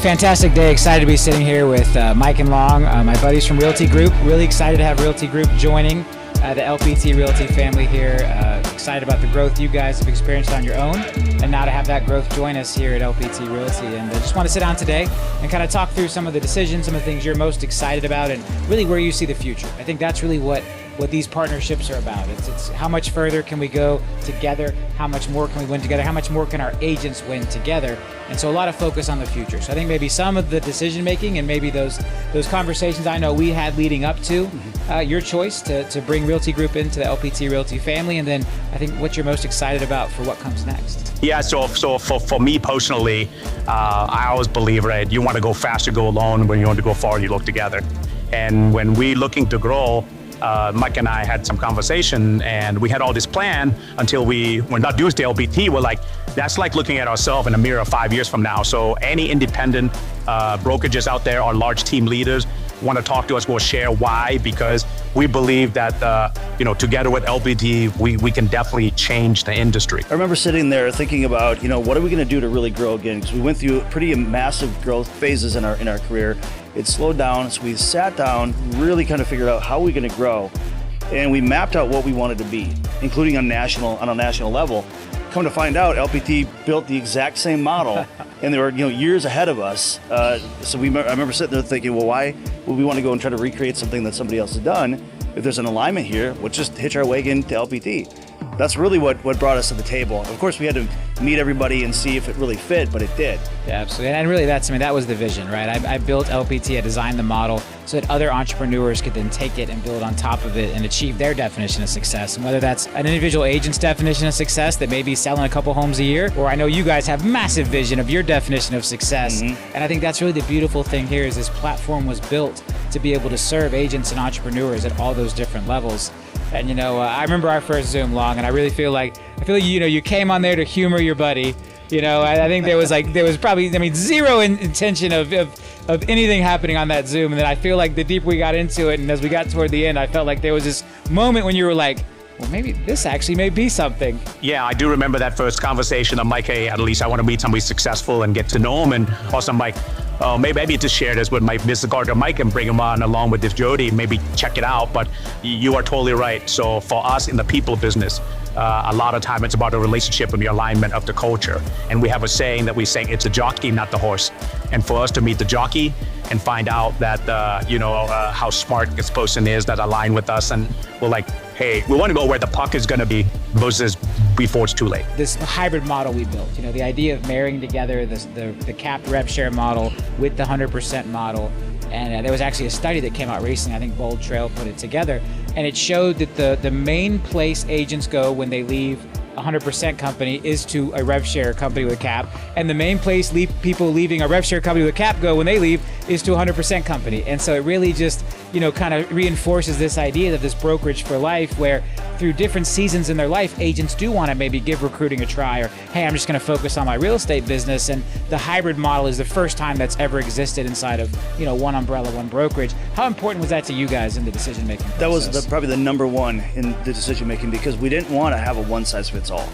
fantastic day. Excited to be sitting here with Mike and Long, my buddies from Realty Group. Really excited to have Realty Group joining the LPT Realty family here. Excited about the growth you guys have experienced on your own, and now to have that growth join us here at LPT Realty. And I just want to sit down today and kind of talk through some of the decisions, some of the things you're most excited about, and really where you see the future. I think that's really what these partnerships are about. It's how much further can we go together, how much more can we win together, how much more can our agents win together, and so a lot of focus on the future. So I think maybe some of the decision making and maybe those conversations I know we had leading up to your choice to bring Realty Group into the LPT Realty family, and then I think what you're most excited about for what comes next. Yeah, so for me personally, I always believe, right, you want to go fast, you go alone. When you want to go far, you look together. And when we're looking to grow, Mike and I had some conversation, and we had all this plan until we were introduced to LPT. We're like, that's like looking at ourselves in a mirror 5 years from now. So any independent brokerages out there or large team leaders want to talk to us, we'll share why, because we believe that, together with LPT, we can definitely change the industry. I remember sitting there thinking about, what are we going to do to really grow again? Because we went through pretty massive growth phases in our career. It slowed down, so we sat down, really kind of figured out how we're going to grow, and we mapped out what we wanted to be, including on a national level. Come to find out, LPT built the exact same model, and they were years ahead of us. So I remember sitting there thinking, well, why would we want to go and try to recreate something that somebody else has done? If there's an alignment here, let's just hitch our wagon to LPT. That's really what brought us to the table. Of course, we had to meet everybody and see if it really fit, but it did. Yeah, absolutely. And really that was the vision, right? I built LPT, I designed the model so that other entrepreneurs could then take it and build on top of it and achieve their definition of success. And whether that's an individual agent's definition of success that may be selling a couple homes a year, or I know you guys have massive vision of your definition of success. Mm-hmm. And I think that's really the beautiful thing here is this platform was built to be able to serve agents and entrepreneurs at all those different levels. And I remember our first Zoom, Long, and I feel like you came on there to humor your buddy. I think there was probably zero intention of anything happening on that Zoom. And then I feel like the deeper we got into it, and as we got toward the end, I felt like there was this moment when you were like, well, maybe this actually may be something. Yeah, I do remember that first conversation. I'm like, hey, at least I want to meet somebody successful and get to know him. And also I'm like, oh, maybe I need to share this with my business partner, Mike, and bring him on along with this Jody, maybe check it out. But you are totally right. So for us in the people business, a lot of time it's about the relationship and the alignment of the culture. And we have a saying that we say it's a jockey, not the horse. And for us to meet the jockey and find out that, how smart this person is that align with us. And we're like, hey, we want to go where the puck is going to be versus before it's too late. This hybrid model we built, the idea of marrying together the capped rev share model with the 100% model. And there was actually a study that came out recently, I think Bold Trail put it together, and it showed that the main place agents go when they leave a 100% company is to a rev share company with a cap, and the main place people leaving a rev share company with a cap go when they leave is to a 100% company. And so it really just kind of reinforces this idea of this brokerage for life, where through different seasons in their life, agents do want to maybe give recruiting a try, or hey, I'm just going to focus on my real estate business. And the hybrid model is the first time that's ever existed inside of one umbrella, one brokerage. How important was that to you guys in the decision making process? That was probably the number one in the decision making, because we didn't want to have a one size fits all.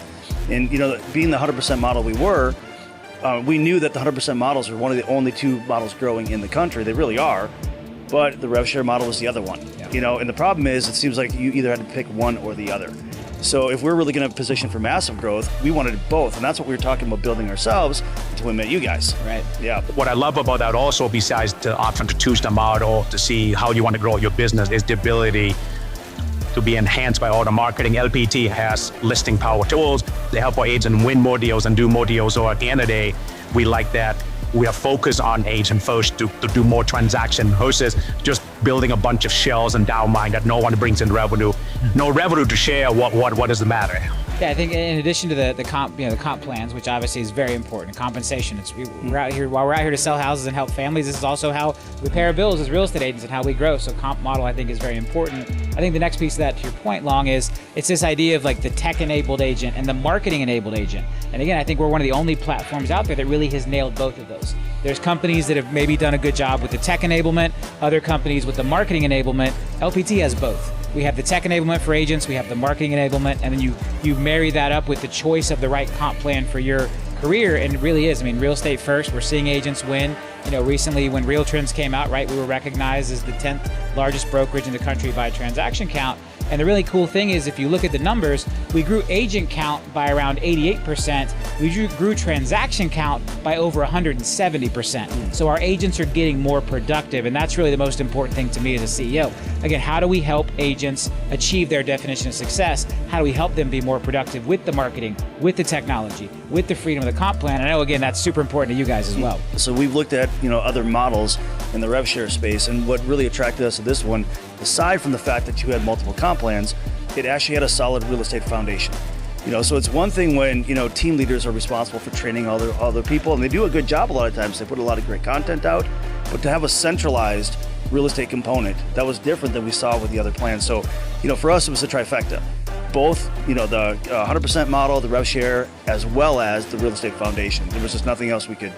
And being the 100% model we knew that the 100% models are one of the only two models growing in the country. They really are. But the rev share model was the other one. Yeah. And the problem is, it seems like you either had to pick one or the other. So if we're really going to position for massive growth, we wanted both, and that's what we were talking about building ourselves until we met you guys. Right. Yeah. What I love about that also, besides the option to choose the model to see how you want to grow your business, is the ability to be enhanced by all the marketing. LPT has listing power tools. They help our agents win more deals and do more deals. So at the end of the day, we like that we are focused on agent first to do more transaction versus just building a bunch of shells and downline that no one brings in revenue. No revenue to share, what does it matter? Yeah, I think in addition to the comp, the comp plans, which obviously is very important, compensation. We're out here to sell houses and help families. This is also how we pay our bills as real estate agents and how we grow. So comp model, I think, is very important. I think the next piece of that, to your point, Long, is it's this idea of like the tech-enabled agent and the marketing-enabled agent. And again, I think we're one of the only platforms out there that really has nailed both of those. There's companies that have maybe done a good job with the tech enablement, other companies with the marketing enablement. LPT has both. We have the tech enablement for agents, we have the marketing enablement, and then you marry that up with the choice of the right comp plan for your career, and it really is. I mean, real estate first, we're seeing agents win. Recently when Real Trends came out, right, we were recognized as the 10th largest brokerage in the country by transaction count. And the really cool thing is, if you look at the numbers, we grew agent count by around 88%. We grew transaction count by over 170%. So our agents are getting more productive, and that's really the most important thing to me as a CEO. Again, how do we help agents achieve their definition of success? How do we help them be more productive with the marketing, with the technology, with the freedom of the comp plan? I know, again, that's super important to you guys as well. So we've looked at other models in the rev share space, and what really attracted us to this one, aside from the fact that you had multiple comp plans, it actually had a solid real estate foundation. So it's one thing when team leaders are responsible for training other people, and they do a good job a lot of times. They put a lot of great content out, but to have a centralized real estate component that was different than we saw with the other plans. So for us, it was a trifecta. Both the 100% model, the rev share, as well as the real estate foundation. There was just nothing else we could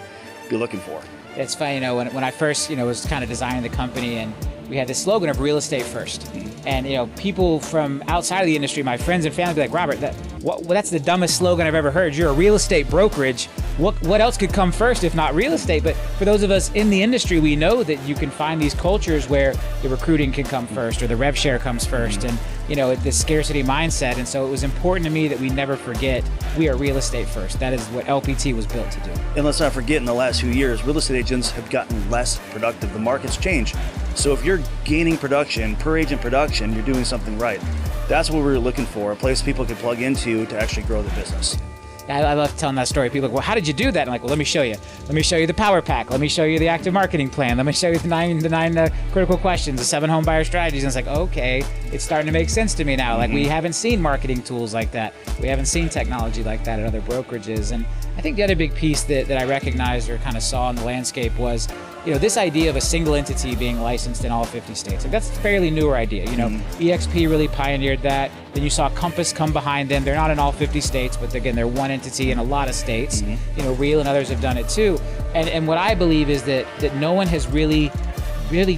be looking for. It's funny, when I first was kind of designing the company, and we had this slogan of real estate first. And people from outside of the industry, my friends and family, be like, Robert, that's the dumbest slogan I've ever heard. You're a real estate brokerage. What else could come first if not real estate? But for those of us in the industry, we know that you can find these cultures where the recruiting can come first, or the rev share comes first, and the scarcity mindset. And so it was important to me that we never forget we are real estate first. That is what LPT was built to do. And let's not forget, in the last few years, real estate agents have gotten less productive. The market's changed. So if you're gaining production, per agent production, you're doing something right. That's what we were looking for, a place people could plug into to actually grow their business. I love telling that story. People are like, well, how did you do that? I'm like, well, let me show you. Let me show you the power pack. Let me show you the active marketing plan. Let me show you the nine critical questions, the 7 home buyer strategies. And it's like, okay, it's starting to make sense to me now. Like, we haven't seen marketing tools like that. We haven't seen technology like that at other brokerages. And I think the other big piece that I recognized or kind of saw in the landscape was, this idea of a single entity being licensed in all 50 states. Like, that's a fairly newer idea. EXP really pioneered that. Then you saw Compass come behind them. They're not in all 50 states, but again, they're one entity in a lot of states. Real and others have done it too. And what I believe is that no one has really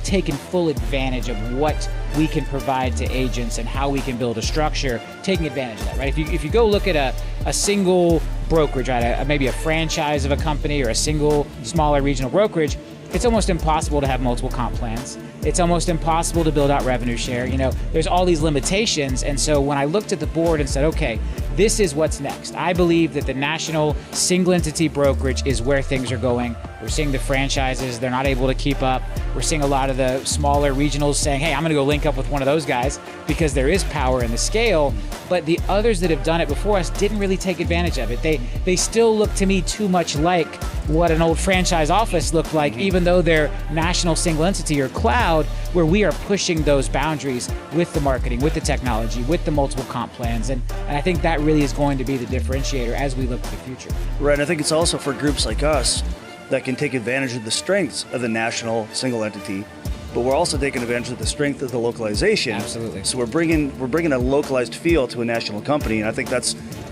taken full advantage of what we can provide to agents and how we can build a structure, taking advantage of that, right? If you go look at a single brokerage, right, maybe a franchise of a company or a single smaller regional brokerage, it's almost impossible to have multiple comp plans. It's almost impossible to build out revenue share. There's all these limitations. And so when I looked at the board and said, okay, this is what's next. I believe that the national single entity brokerage is where things are going. We're seeing the franchises, they're not able to keep up. We're seeing a lot of the smaller regionals saying, hey, I'm gonna go link up with one of those guys because there is power in the scale. But the others that have done it before us didn't really take advantage of it. They still look to me too much like what an old franchise office looked like, even though they're national single entity or cloud, where we are pushing those boundaries with the marketing, with the technology, with the multiple comp plans. And I think that really is going to be the differentiator as we look to the future. Right, I think it's also for groups like us that can take advantage of the strengths of the national single entity, but we're also taking advantage of the strength of the localization. Absolutely. So we're bringing a localized feel to a national company, and I think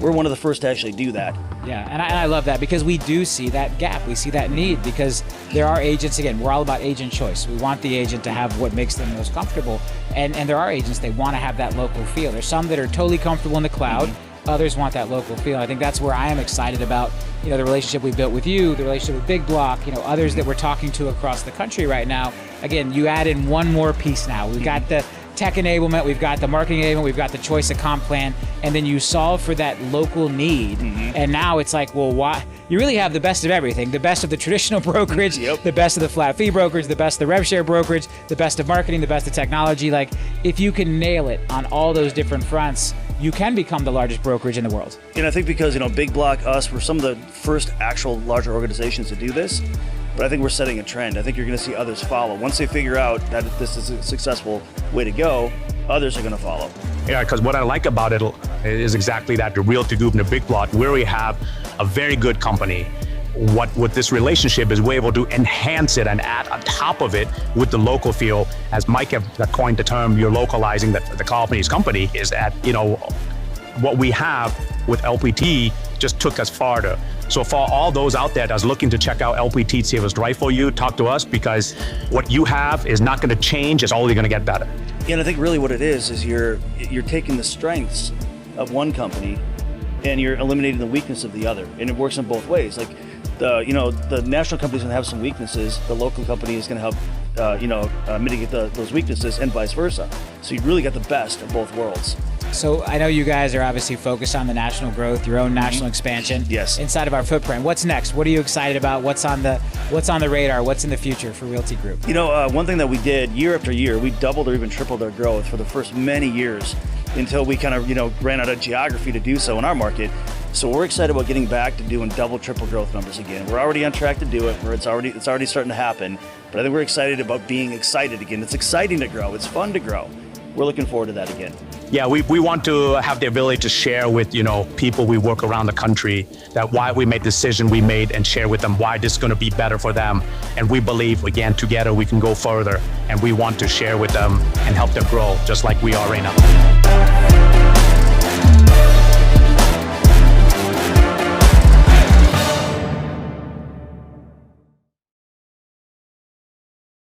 we're one of the first to actually do that. Yeah, and I love that because we do see that gap. We see that need because there are agents, again, we're all about agent choice. We want the agent to have what makes them most comfortable. And there are agents, they want to have that local feel. There's some that are totally comfortable in the cloud. Others want that local feel. I think that's where I am excited about, the relationship we built with you, the relationship with Big Block, others that we're talking to across the country right now. Again, you add in one more piece now. We've got the tech enablement, we've got the marketing enablement, we've got the choice of comp plan, and then you solve for that local need. And now it's like, well, why? You really have the best of everything, the best of the traditional brokerage, the best of the flat fee brokerage, the best of the rev share brokerage, the best of marketing, the best of technology. Like, if you can nail it on all those different fronts, you can become the largest brokerage in the world. And I think because, Big Block, us, we're some of the first actual larger organizations to do this, but I think we're setting a trend. I think you're going to see others follow. Once they figure out that this is a successful way to go, others are going to follow. Yeah, because what I like about it is exactly that, the Realty Group and the Big Block, where we have a very good company. What with this relationship is we're able to enhance it and add on top of it with the local feel. As Mike have coined the term, you're localizing the company's company, is that, what we have with LPT just took us farther. So for all those out there that's looking to check out LPT, see if it's right for you, talk to us, because what you have is not going to change, it's only going to get better. Yeah, and I think really what it is you're taking the strengths of one company and you're eliminating the weakness of the other, and it works in both ways. Like the national company is going to have some weaknesses, the local company is going to help mitigate those weaknesses, and vice versa. So you really got the best of both worlds. So I know you guys are obviously focused on the national growth, your own national expansion. Yes. Inside of our footprint. What's next? What are you excited about? What's on the radar? What's in the future for Realty Group? One thing that we did year after year, we doubled or even tripled our growth for the first many years until we kind of ran out of geography to do so in our market. So we're excited about getting back to doing double, triple growth numbers again. We're already on track to do it. It's already starting to happen. But I think we're excited about being excited again. It's exciting to grow. It's fun to grow. We're looking forward to that again. Yeah, we want to have the ability to share with people we work around the country that why we made the decision we made, and share with them why this is going to be better for them. And we believe, again, together we can go further, and we want to share with them and help them grow just like we are right now.